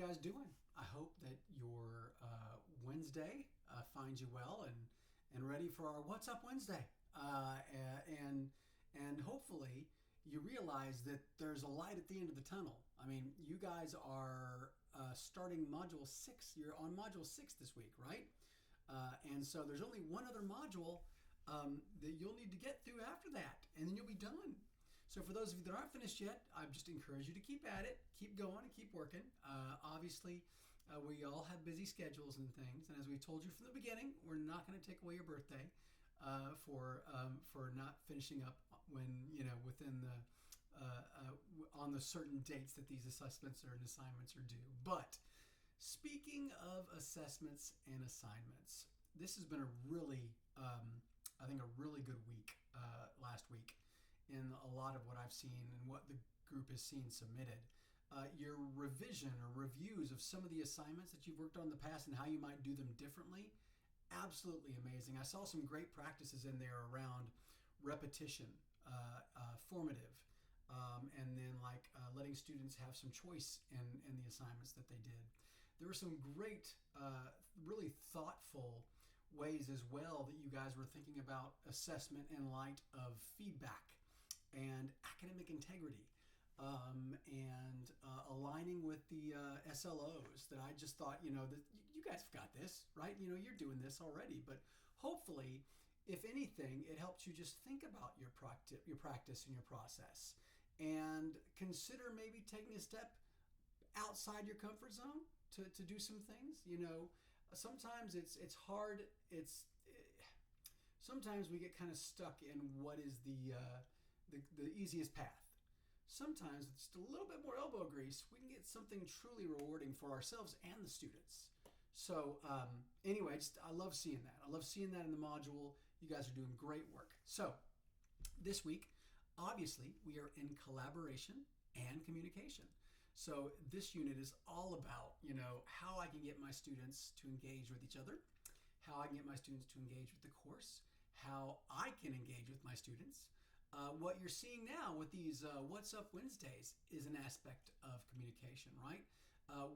guys doing? I hope that your Wednesday finds you well and ready for our What's Up Wednesday. And hopefully you realize that there's a light at the end of the tunnel. I mean, you guys are starting Module 6. You're on Module 6 this week, right? And so there's only one other module that you'll need to get through after that, and then you'll be done. So for those of you that aren't finished yet, I just encourage you to keep at it, keep going, and keep working. Obviously, we all have busy schedules and things, and as we told you from the beginning, we're not going to take away your birthday for not finishing up when within the on the certain dates that these assessments and assignments are due. But speaking of assessments and assignments, this has been a really, I think, a really good week last week in a lot of what I've seen and what the group has seen submitted. Your revision or reviews of some of the assignments that you've worked on in the past and how you might do them differently, absolutely amazing. I saw some great practices in there around repetition, formative, and then letting students have some choice in the assignments that they did. There were some great, really thoughtful ways as well that you guys were thinking about assessment in light of feedback and academic integrity, and aligning with the SLOs that I just thought, that you guys have got this, right? You're doing this already, but hopefully, if anything, it helps you just think about your practice and your process and consider maybe taking a step outside your comfort zone to do some things. Sometimes it's hard. Sometimes we get kind of stuck in what is the easiest path. Sometimes with just a little bit more elbow grease, we can get something truly rewarding for ourselves and the students. So anyway, I love seeing that. I love seeing that in the module. You guys are doing great work. So this week, obviously, we are in collaboration and communication. So this unit is all about, how I can get my students to engage with each other, how I can get my students to engage with the course, how I can engage with my students. What you're seeing now with these What's Up Wednesdays is an aspect of communication, right?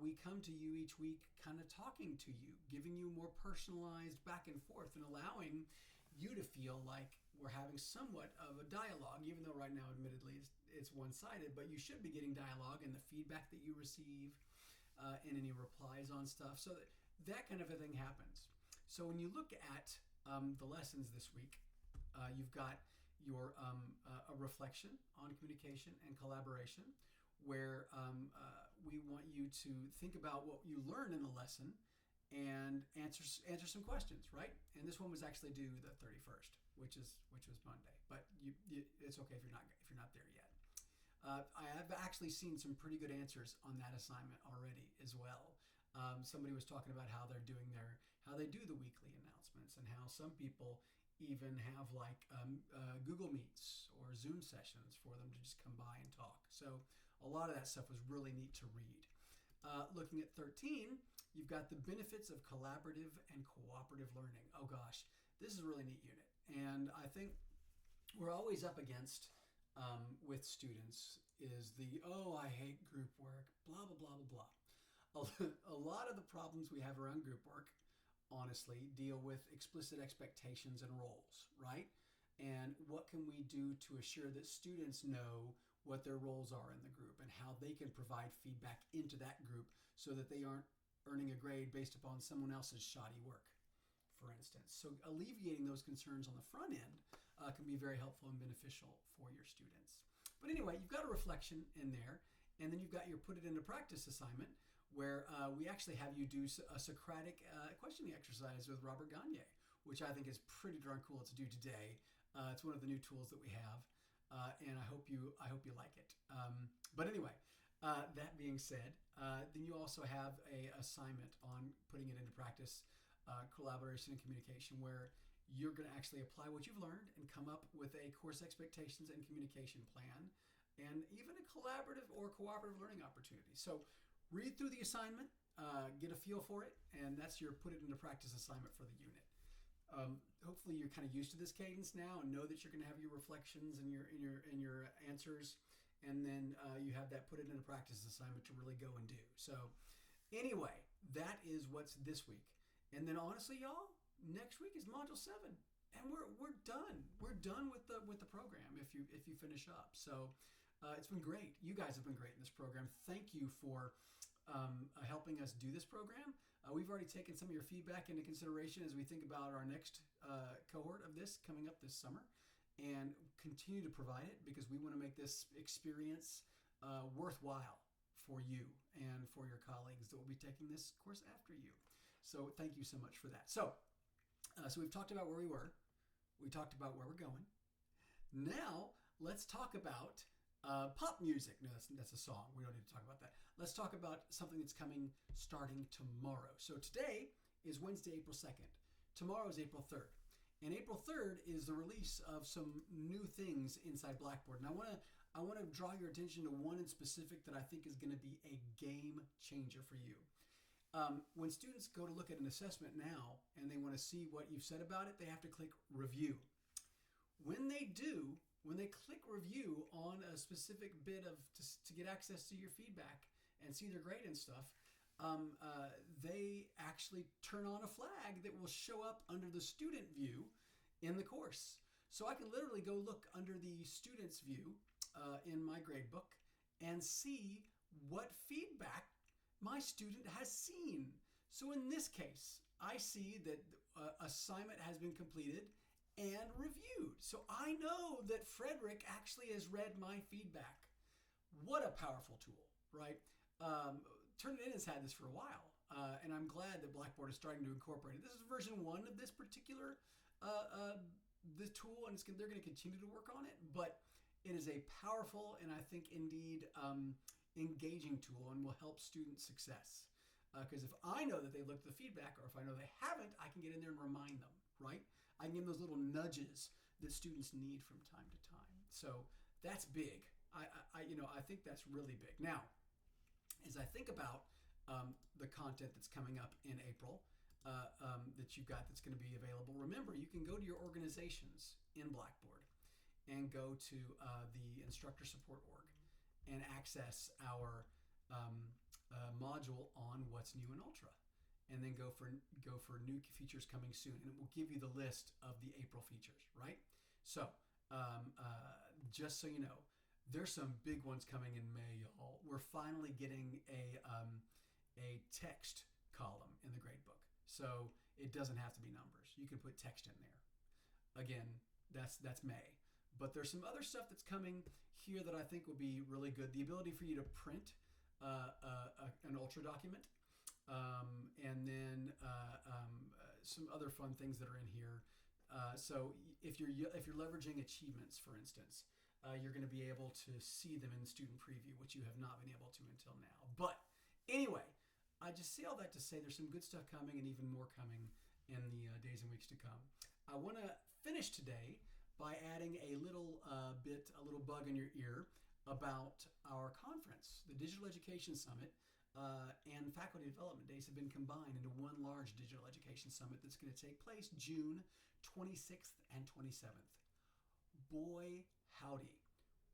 We come to you each week kind of talking to you, giving you more personalized back and forth and allowing you to feel like we're having somewhat of a dialogue, even though right now, admittedly, it's one-sided, but you should be getting dialogue and the feedback that you receive and any replies on stuff. So that kind of a thing happens. So when you look at the lessons this week, you've got your a reflection on communication and collaboration, where we want you to think about what you learned in the lesson and answer some questions, right? And this one was actually due the 31st, which was Monday. But it's okay if you're not there yet. I have actually seen some pretty good answers on that assignment already as well. Somebody was talking about how they do the weekly announcements and how some people even have Google Meets or Zoom sessions for them to just come by and talk. So a lot of that stuff was really neat to read. Looking at 13, you've got the benefits of collaborative and cooperative learning. Oh gosh, this is a really neat unit. And I think we're always up against with students is I hate group work, blah, blah, blah, blah, blah. A lot of the problems we have around group work, honestly, deal with explicit expectations and roles, right? And what can we do to assure that students know what their roles are in the group and how they can provide feedback into that group so that they aren't earning a grade based upon someone else's shoddy work, for instance. So alleviating those concerns on the front end can be very helpful and beneficial for your students. But anyway, you've got a reflection in there, and then you've got your put it into practice assignment, where we actually have you do a Socratic questioning exercise with Robert Gagne, which I think is pretty darn cool to do today. It's one of the new tools that we have, and I hope you like it. But anyway, that being said, then you also have a assignment on putting it into practice, collaboration and communication, where you're going to actually apply what you've learned and come up with a course expectations and communication plan, and even a collaborative or cooperative learning opportunity. So read through the assignment, get a feel for it, and that's your put it into practice assignment for the unit. Hopefully you're kind of used to this cadence now and know that you're going to have your reflections and your answers, and then you have that put it into practice assignment to really go and do. So Anyway, that is what's this week. And then honestly, y'all, next week is module 7. And we're done. We're done with the program if you finish up. So it's been great. You guys have been great in this program. Thank you for helping us do this program. We've already taken some of your feedback into consideration as we think about our next cohort of this coming up this summer, and continue to provide it because we want to make this experience worthwhile for you and for your colleagues that will be taking this course after you. So thank you so much for that. So we've talked about where we were. We talked about where we're going. Now let's talk about pop music. No, that's a song. We don't need to talk about that. Let's talk about something that's coming starting tomorrow. So today is Wednesday, April 2nd. Tomorrow is April 3rd. And April 3rd is the release of some new things inside Blackboard. And I want to draw your attention to one in specific that I think is going to be a game changer for you. When students go to look at an assessment now and they want to see what you've said about it, they have to click review. When they do, when they click review on a specific bit to get access to your feedback and see their grade and stuff, they actually turn on a flag that will show up under the student view in the course. So I can literally go look under the student's view in my gradebook and see what feedback my student has seen. So in this case, I see that assignment has been completed and reviewed. So I know that Frederick actually has read my feedback. What a powerful tool, right? Turnitin has had this for a while, and I'm glad that Blackboard is starting to incorporate it. This is version 1 of this particular the tool, and they're going to continue to work on it, but it is a powerful and I think indeed engaging tool and will help student success. Because if I know that they looked at the feedback, or if I know they haven't, I can get in there and remind them, right? I can give them those little nudges that students need from time to time. So that's big. I think that's really big. Now, as I think about the content that's coming up in April that you've got that's going to be available, remember, you can go to your organizations in Blackboard and go to the instructor support org and access our module on what's new in Ultra, and then go for new features coming soon, and it will give you the list of the April features, right? So just so you know, there's some big ones coming in May, y'all. We're finally getting a text column in the gradebook, so it doesn't have to be numbers. You can put text in there. Again, that's May. But there's some other stuff that's coming here that I think will be really good. The ability for you to print an Ultra document, and then some other fun things that are in here. So if you're leveraging achievements, for instance, you're going to be able to see them in the student preview, which you have not been able to until now. But anyway, I just say all that to say there's some good stuff coming and even more coming in the days and weeks to come. I want to finish today by adding a little bug in your ear about our conference. The Digital Education Summit and Faculty Development Days have been combined into one large Digital Education Summit that's going to take place June 26th and 27th. Boy, howdy.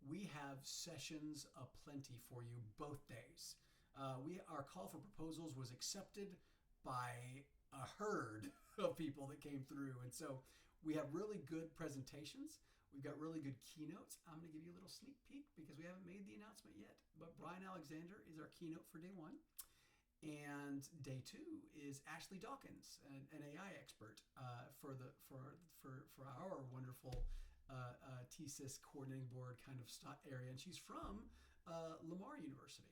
We have sessions aplenty for you both days. Our call for proposals was accepted by a herd of people that came through, and so we have really good presentations. We've got really good keynotes. I'm going to give you a little sneak peek because we haven't made the announcement yet. But Brian Alexander is our keynote for day 1. And day 2 is Ashley Dawkins, an AI expert for our wonderful TSIS coordinating board kind of area. And she's from Lamar University.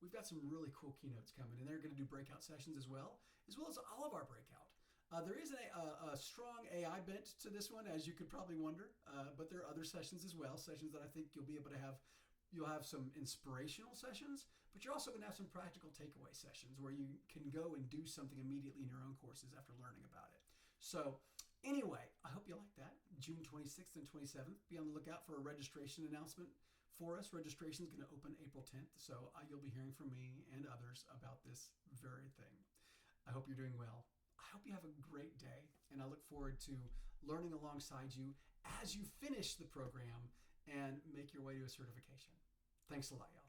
We've got some really cool keynotes coming. And they're going to do breakout sessions as well as all of our breakout. There is a strong AI bent to this one, as you could probably wonder, but there are other sessions as well, sessions that I think you'll be able to have. You'll have some inspirational sessions, but you're also going to have some practical takeaway sessions where you can go and do something immediately in your own courses after learning about it. So anyway, I hope you like that. June 26th and 27th. Be on the lookout for a registration announcement for us. Registration is going to open April 10th, so you'll be hearing from me and others about this very thing. I hope you're doing well. I hope you have a great day, and I look forward to learning alongside you as you finish the program and make your way to a certification. Thanks a lot, y'all.